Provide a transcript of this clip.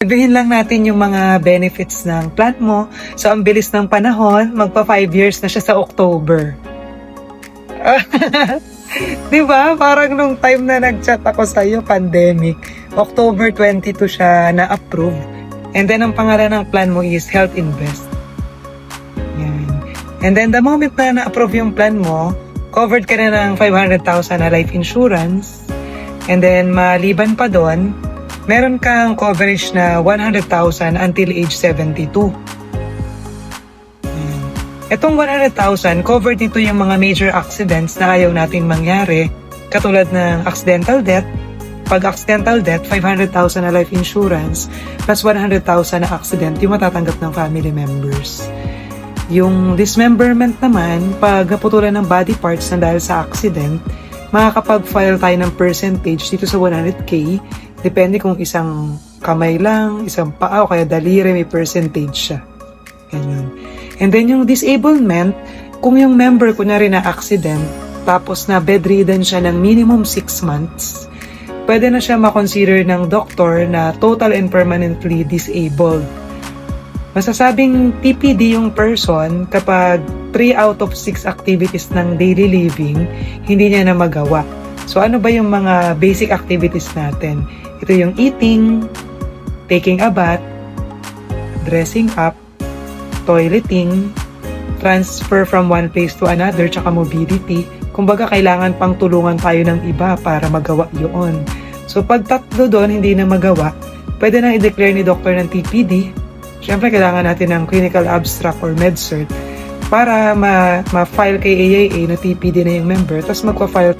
Sabihin lang natin yung mga benefits ng plan mo. So, ang bilis ng panahon, magpa 5 years na siya sa October. Di ba? Parang nung time na nag-chat ako sa'yo, pandemic, October 22 siya na-approve. And then, ang pangalan ng plan mo is Health Invest. Yan. And then, the moment na na-approve yung plan mo, covered ka na ng 500,000 na life insurance. And then, maliban pa doon, meron kang coverage na 100,000 until age 72. Itong 100,000, covered nito yung mga major accidents na ayaw nating mangyari, katulad ng accidental death. Pag accidental death, 500,000 na life insurance, plus 100,000 na accident yung matatanggap ng family members. Yung dismemberment naman, pag naputulan ng body parts na dahil sa accident, makakapag-file tayo ng percentage dito sa 100K. Depende kung isang kamay lang, isang paa o kaya daliri, may percentage siya. Ganyan. And then yung disablement, kung yung member ko na rin na accident, tapos na bedridden siya ng minimum 6 months, pwede na siya makonsider ng doktor na total and permanently disabled. Masasabing TPD yung person kapag 3 out of 6 activities ng daily living, hindi niya na magawa. So ano ba yung mga basic activities natin? Ito yung eating, taking a bath, dressing up, toileting, transfer from one place to another, tsaka mobility. Kumbaga, kailangan pang tulungan tayo ng iba para magawa yun. So, pag tatlo doon hindi na magawa, pwede na i-declare ni doctor ng TPD. Siyempre, kailangan natin ng clinical abstract or MedCert para ma-file kay AIA na TPD na yung member, tapos magpa-file